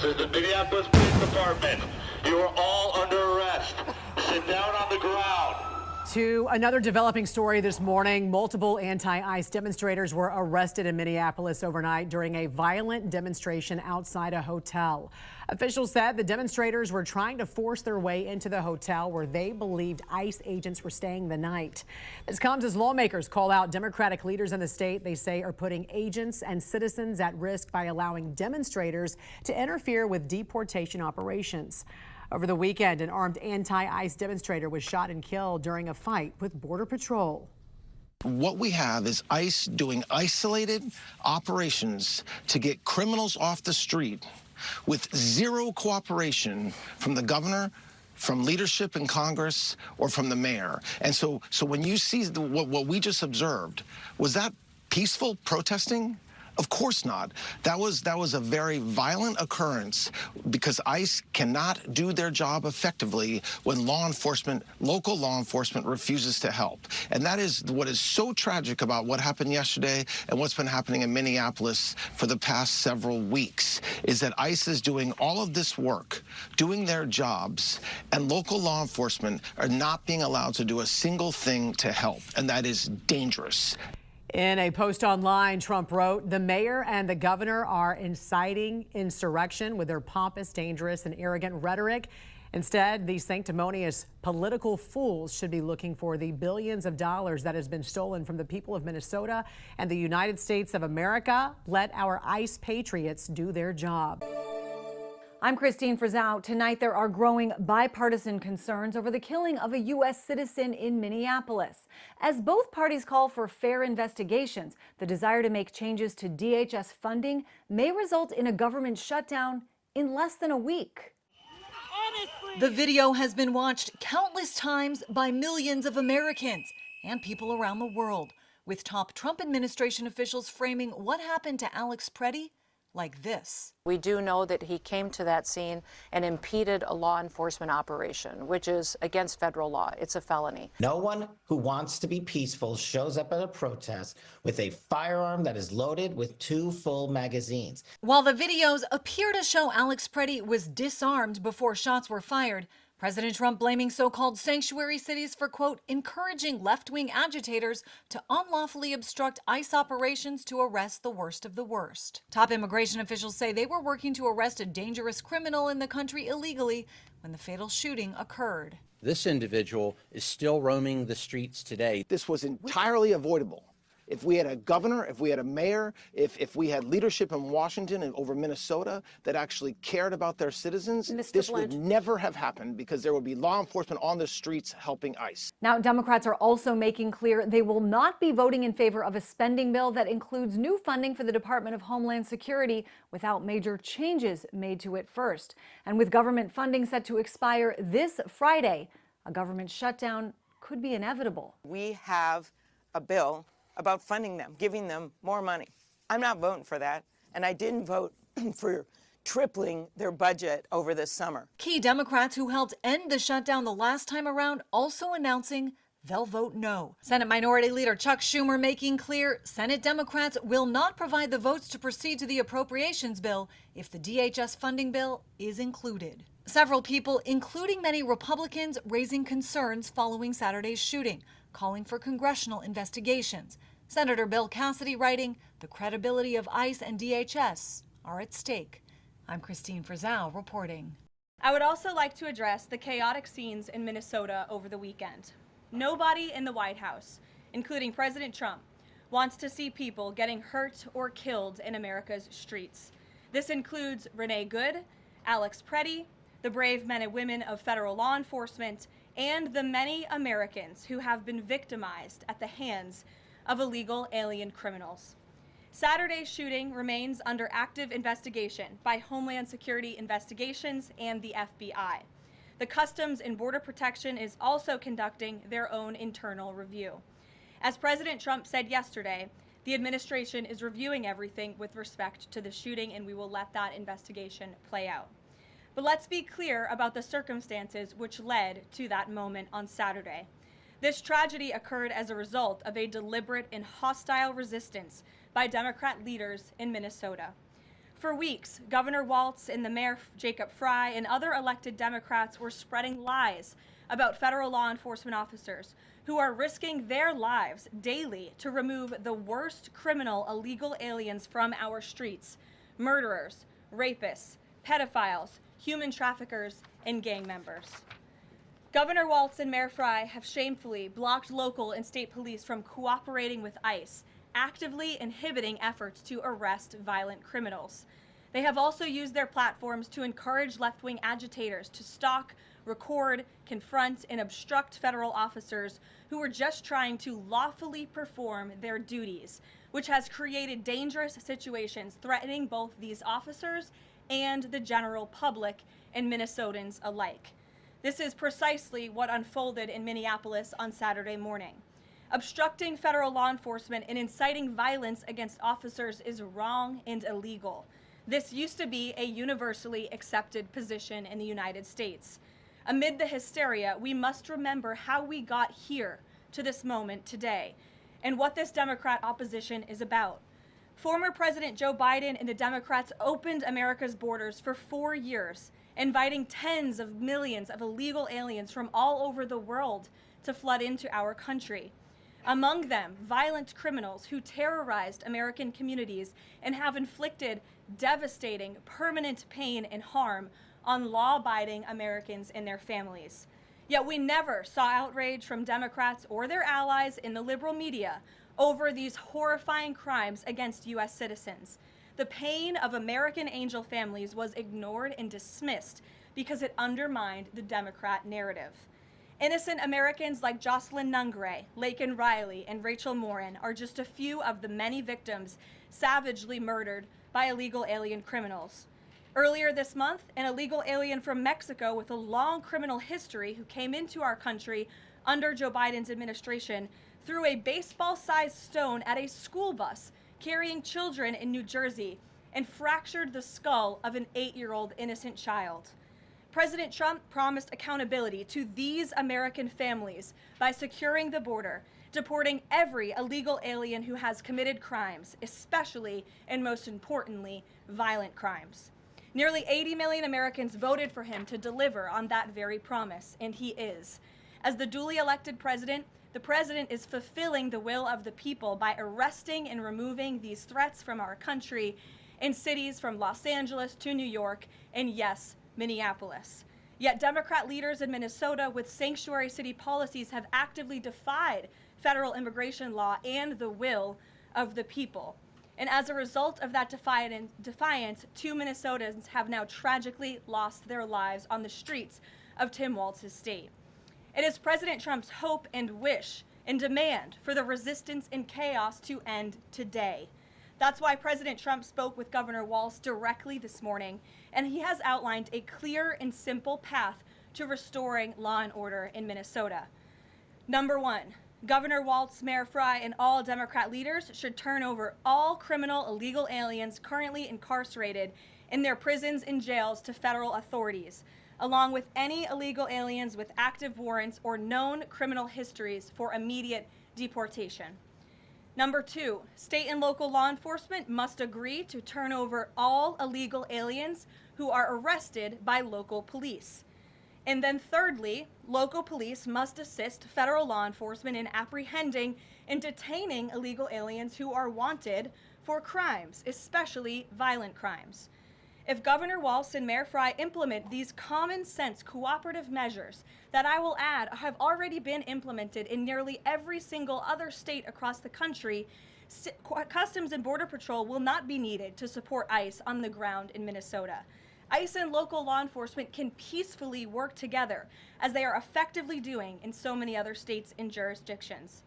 officers of Minneapolis Police Department, you are all under arrest. Sit down on the ground. To another developing story this morning, multiple anti-ICE demonstrators were arrested in Minneapolis overnight during a violent demonstration outside a hotel. Officials said the demonstrators were trying to force their way into the hotel where they believed ICE agents were staying the night. This comes as lawmakers call out Democratic leaders in the state they say are putting agents and citizens at risk by allowing demonstrators to interfere with deportation operations. Over the weekend, an armed anti-ICE demonstrator was shot and killed during a fight with Border Patrol. What we have is ICE doing isolated operations to get criminals off the street with zero cooperation from the governor, from leadership in Congress, or from the mayor. And so when you see what we just observed, was that peaceful protesting? Of course not. That was a very violent occurrence because ICE cannot do their job effectively when local law enforcement refuses to help. And that is what is so tragic about what happened yesterday and what's been happening in Minneapolis for the past several weeks, is that ICE is doing all of this work, doing their jobs, and local law enforcement are not being allowed to do a single thing to help. And that is dangerous. In a post online, Trump wrote, "The mayor and the governor are inciting insurrection with their pompous, dangerous, and arrogant rhetoric. Instead, these sanctimonious political fools should be looking for the billions of dollars that has been stolen from the people of Minnesota and the United States of America. Let our ICE patriots do their job." I'm Christine Frizzau. Tonight, there are growing bipartisan concerns over the killing of a U.S. citizen in Minneapolis. As both parties call for fair investigations, the desire to make changes to DHS funding may result in a government shutdown in less than a week. The video has been watched countless times by millions of Americans and people around the world, with top Trump administration officials framing what happened to Alex Pretti like this. We do know that he came to that scene and impeded a law enforcement operation, which is against federal law. It's a felony. No one who wants to be peaceful shows up at a protest with a firearm that is loaded with 2 full magazines. While the videos appear to show Alex Pretti was disarmed before shots were fired, President Trump blaming so-called sanctuary cities for, quote, encouraging left-wing agitators to unlawfully obstruct ICE operations to arrest the worst of the worst. Top immigration officials say they were working to arrest a dangerous criminal in the country illegally when the fatal shooting occurred. This individual is still roaming the streets today. This was entirely avoidable. If we had a governor, if we had a mayor, if we had leadership in Washington and over Minnesota that actually cared about their citizens, this would never have happened because there would be law enforcement on the streets helping ICE. Now, Democrats are also making clear they will not be voting in favor of a spending bill that includes new funding for the Department of Homeland Security without major changes made to it first. And with government funding set to expire this Friday, a government shutdown could be inevitable. We have a bill about funding them, giving them more money. I'm not voting for that, and I didn't vote for tripling their budget over this summer. Key Democrats who helped end the shutdown the last time around also announcing they'll vote no. Senate Minority Leader Chuck Schumer making clear Senate Democrats will not provide the votes to proceed to the appropriations bill if the DHS funding bill is included. Several people, including many Republicans, raising concerns following Saturday's shooting, calling for congressional investigations. Senator Bill Cassidy writing, the credibility of ICE and DHS are at stake. I'm Christine Frizzau reporting. I would also like to address the chaotic scenes in Minnesota over the weekend. Nobody in the White House, including President Trump, wants to see people getting hurt or killed in America's streets. This includes Renee Good, Alex Pretti, the brave men and women of federal law enforcement, and the many Americans who have been victimized at the hands of illegal alien criminals. Saturday's shooting remains under active investigation by Homeland Security Investigations and the FBI. The Customs and Border Protection is also conducting their own internal review. As President Trump said yesterday, the administration is reviewing everything with respect to the shooting, and we will let that investigation play out. But let's be clear about the circumstances which led to that moment on Saturday. This tragedy occurred as a result of a deliberate and hostile resistance by Democrat leaders in Minnesota. For weeks, Governor Walz and the Mayor Jacob Fry and other elected Democrats were spreading lies about federal law enforcement officers who are risking their lives daily to remove the worst criminal illegal aliens from our streets: murderers, rapists, pedophiles, human traffickers, and gang members. Governor Walz and Mayor Fry have shamefully blocked local and state police from cooperating with ICE, actively inhibiting efforts to arrest violent criminals. They have also used their platforms to encourage left-wing agitators to stalk, record, confront, and obstruct federal officers who are just trying to lawfully perform their duties, which has created dangerous situations threatening both these officers and the general public and Minnesotans alike. This is precisely what unfolded in Minneapolis on Saturday morning. Obstructing federal law enforcement and inciting violence against officers is wrong and illegal. This used to be a universally accepted position in the United States. Amid the hysteria, we must remember how we got here to this moment today and what this Democrat opposition is about. Former President Joe Biden and the Democrats opened America's borders for 4 years, inviting tens of millions of illegal aliens from all over the world to flood into our country. Among them, violent criminals who terrorized American communities and have inflicted devastating, permanent pain and harm on law-abiding Americans and their families. Yet we never saw outrage from Democrats or their allies in the liberal media over these horrifying crimes against U.S. citizens. The pain of American angel families was ignored and dismissed because it undermined the Democrat narrative. Innocent Americans like Jocelyn Nungray, Laken Riley, and Rachel Morin are just a few of the many victims savagely murdered by illegal alien criminals. Earlier this month, an illegal alien from Mexico with a long criminal history who came into our country under Joe Biden's administration threw a baseball-sized stone at a school bus carrying children in New Jersey and fractured the skull of an 8-year-old innocent child. President Trump promised accountability to these American families by securing the border, deporting every illegal alien who has committed crimes, especially and most importantly, violent crimes. Nearly 80 million Americans voted for him to deliver on that very promise, and he is. As the duly elected president, the president is fulfilling the will of the people by arresting and removing these threats from our country in cities from Los Angeles to New York and, yes, Minneapolis. Yet Democrat leaders in Minnesota with sanctuary city policies have actively defied federal immigration law and the will of the people. And as a result of that defiance, 2 Minnesotans have now tragically lost their lives on the streets of Tim Walz's state. It is President Trump's hope and wish and demand for the resistance and chaos to end today. That's why President Trump spoke with Governor Walz directly this morning, and he has outlined a clear and simple path to restoring law and order in Minnesota. Number 1, Governor Walz, Mayor Fry, and all Democrat leaders should turn over all criminal illegal aliens currently incarcerated in their prisons and jails to federal authorities, along with any illegal aliens with active warrants or known criminal histories for immediate deportation. Number 2, state and local law enforcement must agree to turn over all illegal aliens who are arrested by local police. And then thirdly, local police must assist federal law enforcement in apprehending and detaining illegal aliens who are wanted for crimes, especially violent crimes. If Governor Walz and Mayor Fry implement these common sense cooperative measures that I will add have already been implemented in nearly every single other state across the country, Customs and Border Patrol will not be needed to support ICE on the ground in Minnesota. ICE and local law enforcement can peacefully work together, as they are effectively doing in so many other states and jurisdictions.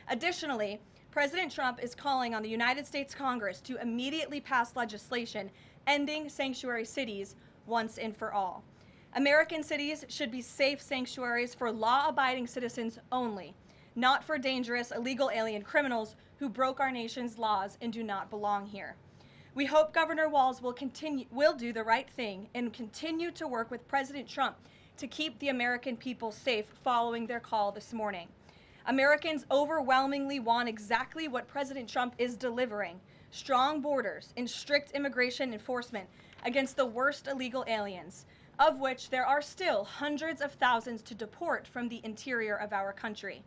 Additionally, President Trump is calling on the United States Congress to immediately pass legislation ending sanctuary cities once and for all. American cities should be safe sanctuaries for law-abiding citizens only, not for dangerous illegal alien criminals who broke our nation's laws and do not belong here. We hope Governor Walz will do the right thing and continue to work with President Trump to keep the American people safe following their call this morning. Americans overwhelmingly want exactly what President Trump is delivering: strong borders, and strict immigration enforcement against the worst illegal aliens, of which there are still hundreds of thousands to deport from the interior of our country.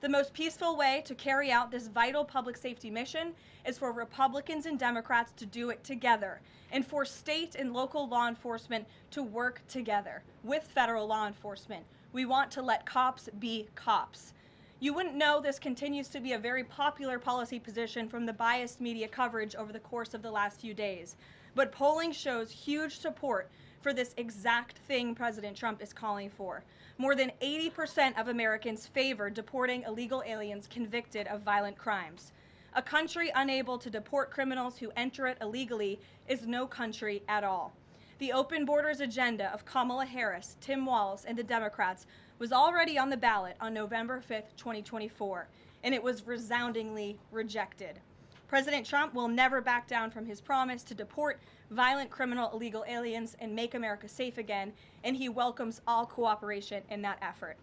The most peaceful way to carry out this vital public safety mission is for Republicans and Democrats to do it together, and for state and local law enforcement to work together with federal law enforcement. We want to let cops be cops. You wouldn't know this continues to be a very popular policy position from the biased media coverage over the course of the last few days, but polling shows huge support for this exact thing President Trump is calling for. More than 80% of Americans favor deporting illegal aliens convicted of violent crimes. A country unable to deport criminals who enter it illegally is no country at all. The open borders agenda of Kamala Harris, Tim Walz, and the Democrats was already on the ballot on November 5th, 2024, and it was resoundingly rejected. President Trump will never back down from his promise to deport violent criminal illegal aliens and make America safe again, and he welcomes all cooperation in that effort.